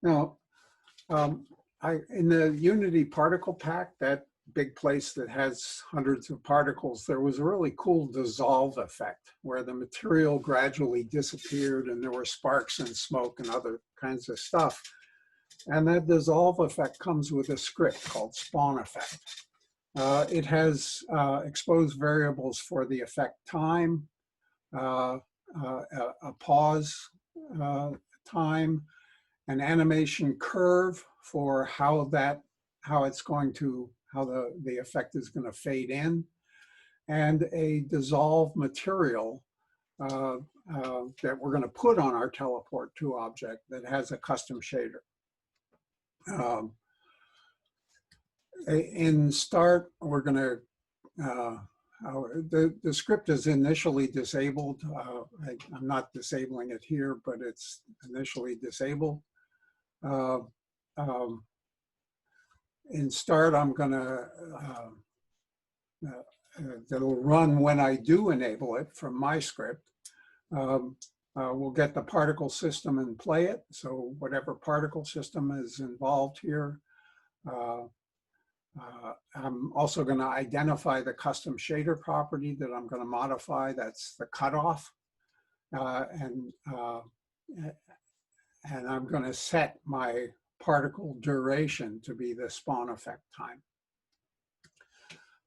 Now, in the Unity particle pack, that big place that has hundreds of particles, there was a really cool dissolve effect where the material gradually disappeared and there were sparks and smoke and other kinds of stuff. And that dissolve effect comes with a script called spawn effect. It has exposed variables for the effect time, a pause time, an animation curve for how the effect is going to fade in, and a dissolve material that we're going to put on our teleport to object that has a custom shader. In start, we're going to, the script is initially disabled. I'm not disabling it here, but it's initially disabled. In start, I'm going to, that'll run when I do enable it from my script. We'll get the particle system and play it. So whatever particle system is involved here. I'm also going to identify the custom shader property that I'm going to modify. That's the cutoff. And I'm going to set my particle duration to be the spawn effect time.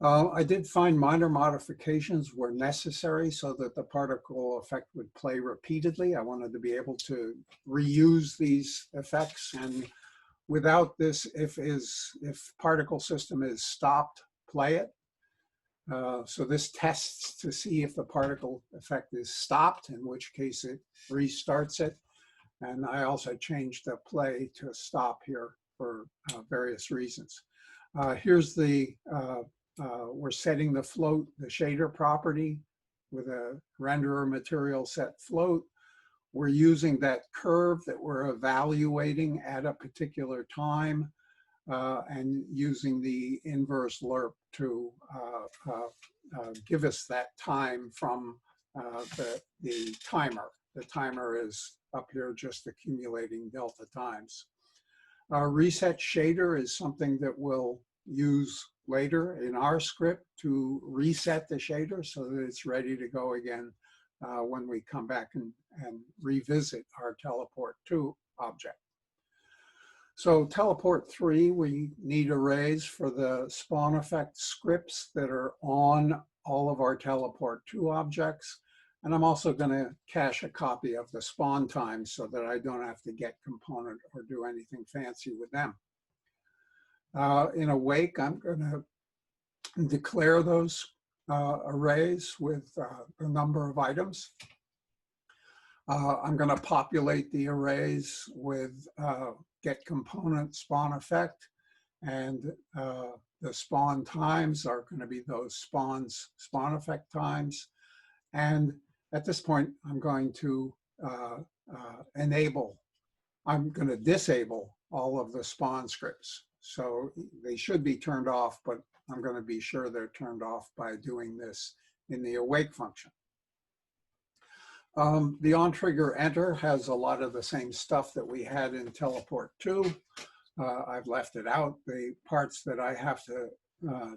I did find minor modifications were necessary so that the particle effect would play repeatedly. I wanted to be able to reuse these effects, and without this, if particle system is stopped, play it. So this tests to see if the particle effect is stopped, in which case it restarts it. And I also changed the play to stop here for various reasons. Here's the, we're setting the float, the shader property with a renderer material set float. We're using that curve that we're evaluating at a particular time and using the inverse lerp to give us that time from the timer. The timer is up here just accumulating delta times. Our reset shader is something that we'll use later in our script to reset the shader so that it's ready to go again when we come back and revisit our teleport to object. So teleport 3, we need arrays for the spawn effect scripts that are on all of our teleport 2 objects. And I'm also going to cache a copy of the spawn time so that I don't have to get component or do anything fancy with them. In awake, I'm going to declare those arrays with a number of items. I'm going to populate the arrays with get component spawn effect, and the spawn times are going to be those spawn effect times. And at this point, I'm going to I'm going to disable all of the spawn scripts. So they should be turned off, but I'm going to be sure they're turned off by doing this in the awake function. The on-trigger enter has a lot of the same stuff that we had in teleport 2. I've left it out. The parts that I have to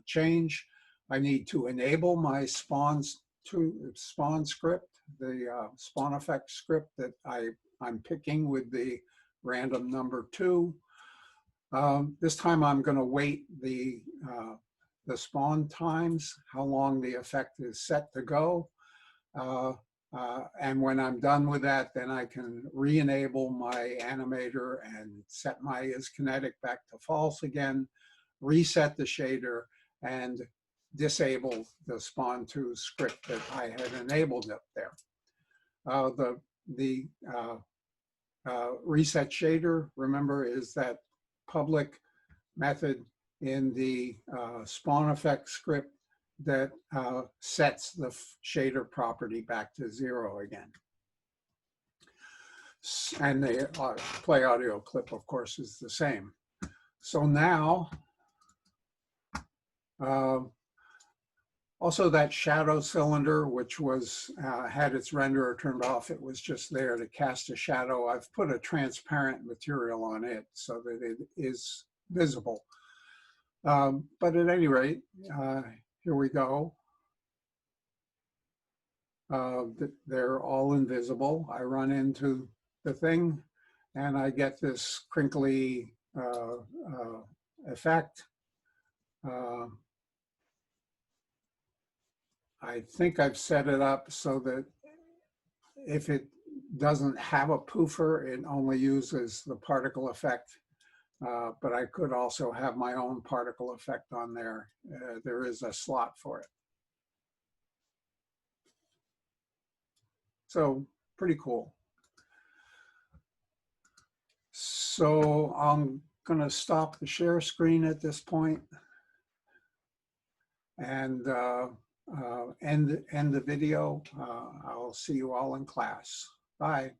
change, I need to enable my spawn script, the spawn effect script that I'm picking with the random number 2. This time I'm going to wait the spawn times, how long the effect is set to go. And when I'm done with that, then I can re-enable my animator and set my isKinetic back to false again, reset the shader, and disable the spawn2 script that I had enabled up there. The reset shader, remember, is that public method in the spawn effect script that sets the shader property back to 0 again. And the play audio clip, of course, is the same. So now Also, that shadow cylinder, which was had its renderer turned off, it was just there to cast a shadow. I've put a transparent material on it so that it is visible. But at any rate, here we go. They're all invisible. I run into the thing and I get this crinkly effect. I think I've set it up so that if it doesn't have a poofer, it only uses the particle effect. But I could also have my own particle effect on there. There is a slot for it. So pretty cool. So I'm going to stop the share screen at this point and end the video. I'll see you all in class. Bye.